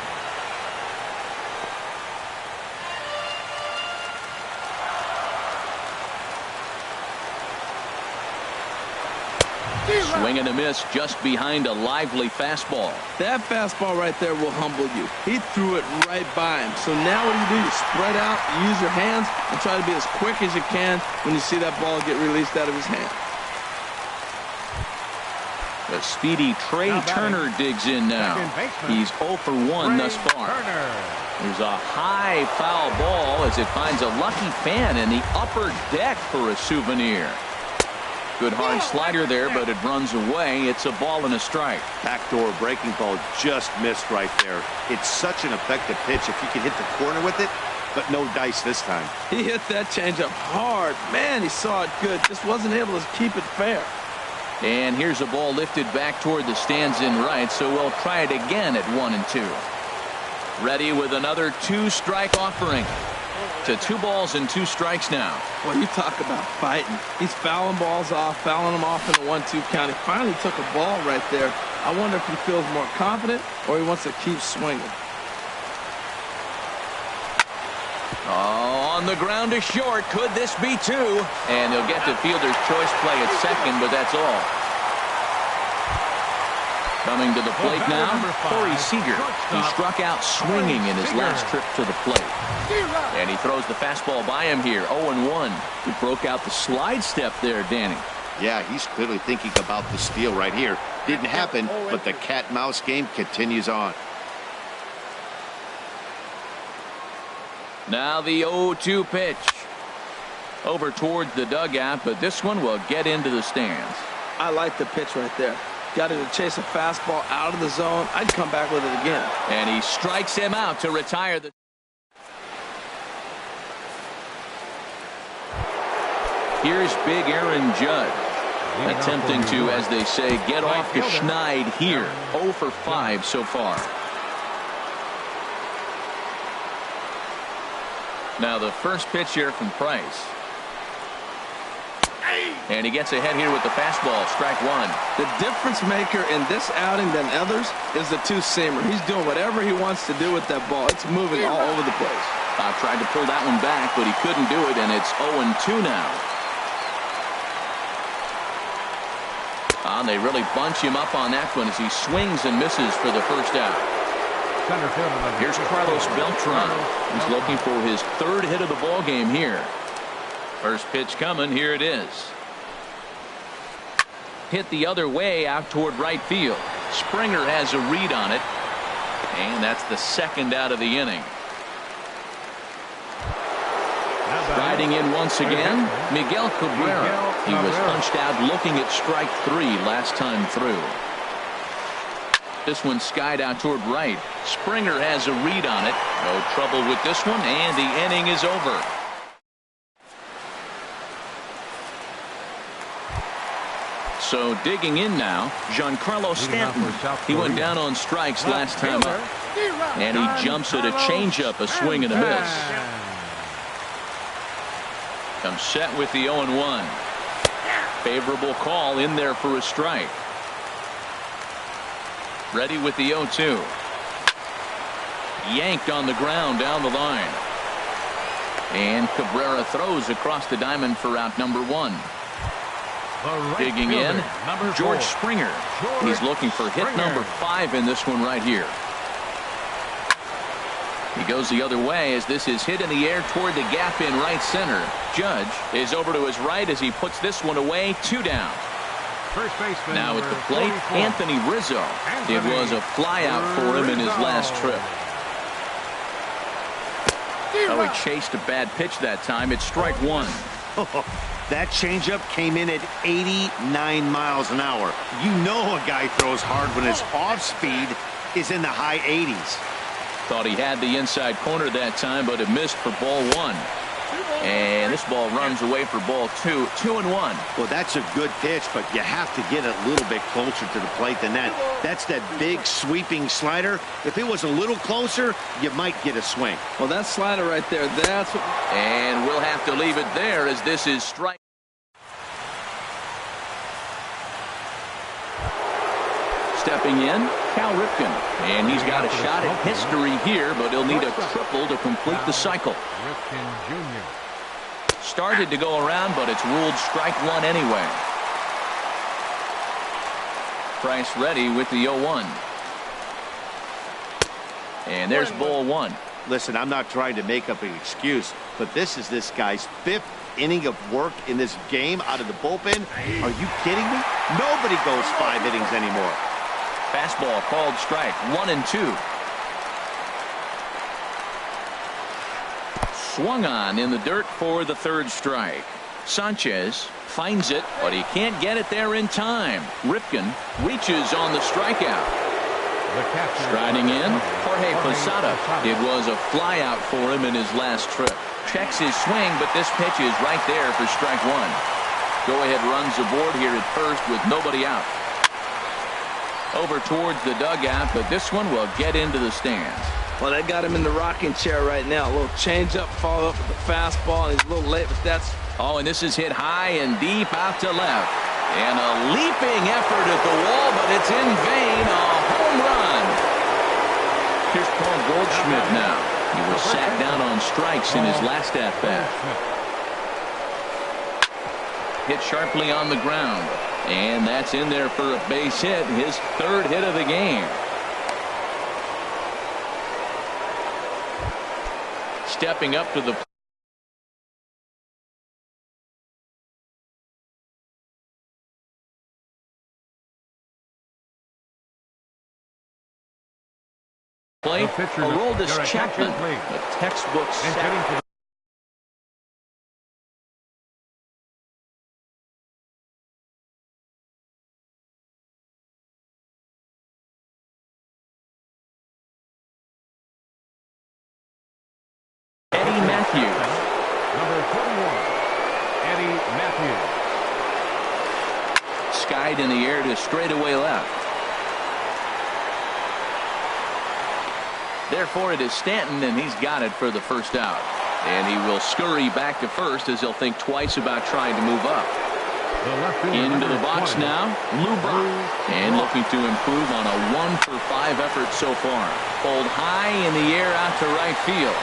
Swing and a miss just behind a lively fastball. That fastball right there will humble you. He threw it right by him. So now what do? You spread out, you use your hands, and try to be as quick as you can when you see that ball get released out of his hand. The speedy Trey Turner digs in now. He's 0 for 1 thus far. There's a high foul ball as it finds a lucky fan in the upper deck for a souvenir. Good hard slider there, but it runs away. It's a ball and a strike. Backdoor breaking ball just missed right there. It's such an effective pitch if you can hit the corner with it, but no dice this time. He hit that changeup hard. Man, he saw it good. Just wasn't able to keep it fair. And here's a ball lifted back toward the stands in right, so we'll try it again at 1-2. Ready with another 2-strike offering. To 2 balls and 2 strikes now. Well, you talk about fighting. He's fouling balls off, fouling them off in a 1-2 count. He finally took a ball right there. I wonder if he feels more confident or he wants to keep swinging. Oh, on the ground to short. Could this be 2? And he'll get to fielder's choice play at second, but that's all. Coming to the plate now, Corey Seager. He struck out swinging in his last trip to the plate. And he throws the fastball by him here, 0-1. He broke out the slide step there, Danny. Yeah, he's clearly thinking about the steal right here. Didn't happen, but the cat-mouse game continues on. Now the 0-2 pitch. Over towards the dugout, but this one will get into the stands. I like the pitch right there. Got to chase a fastball out of the zone. I'd come back with it again. And he strikes him out to retire the... Here's big Aaron Judge. Attempting to, as they say, get off the schneid here. 0 for 5 so far. Now the first pitch here from Price. And he gets ahead here with the fastball, strike 1. The difference maker in this outing than others is the 2-seamer. He's doing whatever he wants to do with that ball. It's moving all over the place. Tried to pull that one back, but he couldn't do it, and it's 0-2 now. They really bunch him up on that one as he swings and misses for the first out. Here's Carlos Beltran. He's looking for his 3rd hit of the ball game here. First pitch coming. Here it is. Hit the other way out toward right field. Springer has a read on it. And that's the 2nd out of the inning. Riding in once again, Miguel Cabrera. He was punched out looking at strike 3 last time through. This one skied out toward right. Springer has a read on it. No trouble with this one, and the inning is over. So digging in now, Giancarlo Stanton. He went down on strikes last time up. And he jumps at a changeup, a swing and a miss. Comes set with the 0-1. Favorable call in there for a strike. Ready with the 0-2. Yanked on the ground down the line. And Cabrera throws across the diamond for out number 1. Digging in, George Springer. He's looking for hit number 5 in this one right here. He goes the other way as this is hit in the air toward the gap in right center. Judge is over to his right as he puts this one away. 2 down. First baseman. Now at the plate, Anthony Rizzo. It was a flyout for him in his last trip. Oh, he chased a bad pitch that time. It's strike 1. That changeup came in at 89 miles an hour. You know a guy throws hard when his off speed is in the high 80s. Thought he had the inside corner that time, but it missed for ball 1. And this ball runs away for ball 2, 2-1. Well, that's a good pitch, but you have to get a little bit closer to the plate than that. That's that big sweeping slider. If it was a little closer, you might get a swing. Well, that slider right there, that's what... And we'll have to leave it there as this is strike. Stepping in, Cal Ripken. And he's got a shot at history here, but he'll need a triple to complete the cycle. Ripken Jr. Started to go around, but it's ruled strike one anyway. Price ready with the 0-1. And there's ball 1. Listen, I'm not trying to make up an excuse, but this is this guy's 5th inning of work in this game out of the bullpen. Are you kidding me? Nobody goes 5 innings anymore. Fastball called strike, 1-2. Swung on in the dirt for the 3rd strike. Sanchez finds it, but he can't get it there in time. Ripken reaches on the strikeout. Striding in, Jorge Posada. It was a flyout for him in his last trip. Checks his swing, but this pitch is right there for strike 1. Go-ahead runs aboard here at first with nobody out. Over towards the dugout, but this one will get into the stands. Well, they got him in the rocking chair right now. A little changeup, follow up with the fastball, and he's a little late, but that's... Oh, and this is hit high and deep out to left. And a leaping effort at the wall, but it's in vain. A home run. Here's Paul Goldschmidt now. He was sat down on strikes in his last at-bat. Hit sharply on the ground. And that's in there for a base hit, his 3rd hit of the game. Stepping up to the plate, Aroldis Chapman, a textbook sack. Number 21, Eddie Matthews. Skied in the air to straightaway left. Therefore, it is Stanton, and he's got it for the 1st out. And he will scurry back to first as he'll think twice about trying to move up. Into the box now, Lou Brock. And looking to improve on a 1-for-5 effort so far. Pulled high in the air out to right field.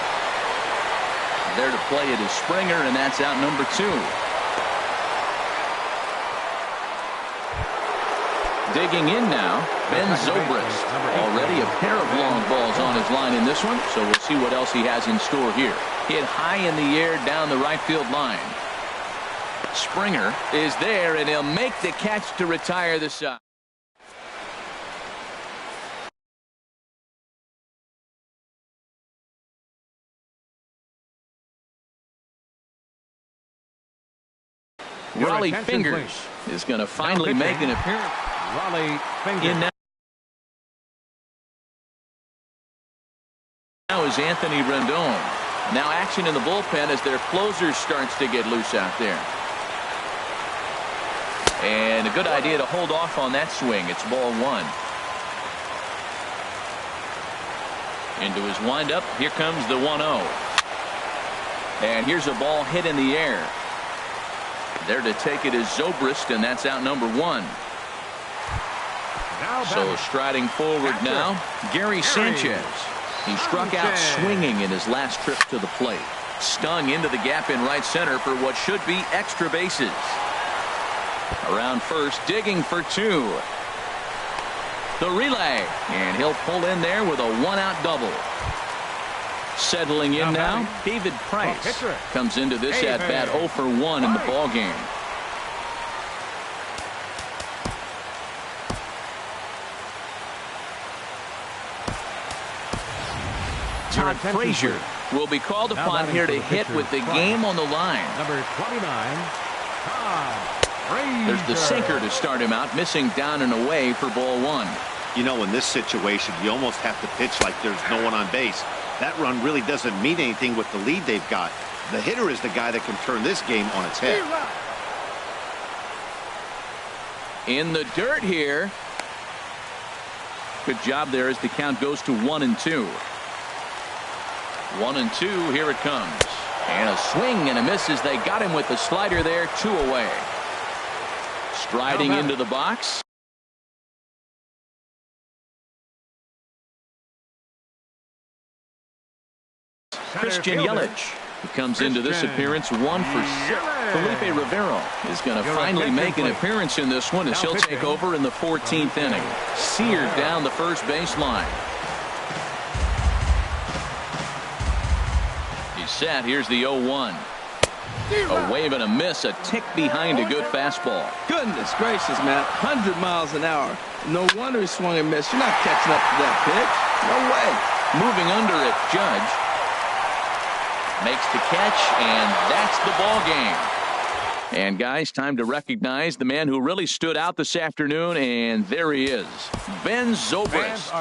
There to play it is Springer, and that's out number 2. Digging in now, Ben Zobrist. Already a pair of long balls on his line in this one, so we'll see what else he has in store here. Hit high in the air down the right field line. Springer is there, and he'll make the catch to retire the side. Raleigh Fingers is going to finally make an appearance. Raleigh Fingers. Now is Anthony Rendon. Now action in the bullpen as their closer starts to get loose out there. And a good idea to hold off on that swing. It's ball 1. Into his windup. Here comes the 1-0. And here's a ball hit in the air. There to take it is Zobrist, and that's out number 1. So striding forward now, Gary Sanchez. He struck out swinging in his last trip to the plate. Stung into the gap in right center for what should be extra bases. Around first, digging for 2. The relay, and he'll pull in there with a 1-out double. Settling in now, David Price comes into this at-bat 0 for 1 in the ballgame. Todd Frazier will be called upon here to hit with the game on the line. Number 29, Todd Frazier. There's the sinker to start him out, missing down and away for ball 1. You know, in this situation, you almost have to pitch like there's no one on base. That run really doesn't mean anything with the lead they've got. The hitter is the guy that can turn this game on its head. In the dirt here. Good job there as the count goes to 1-2. 1-2. Here it comes. And a swing and a miss as they got him with the slider there. 2 away. Striding into the box. Christian Yelich. He comes into this appearance 1 for 6. Felipe Rivero is going to finally make an appearance in this one as he'll take over in the 14th inning. Seared down the first baseline. He's set. Here's the 0-1. A wave and a miss. A tick behind a good fastball. Goodness gracious, man. 100 miles an hour. No wonder he swung and missed. You're not catching up to that pitch. No way. Moving under it, Judge. Makes the catch, and that's the ball game. And guys, time to recognize the man who really stood out this afternoon, and there he is, Ben Zobrist.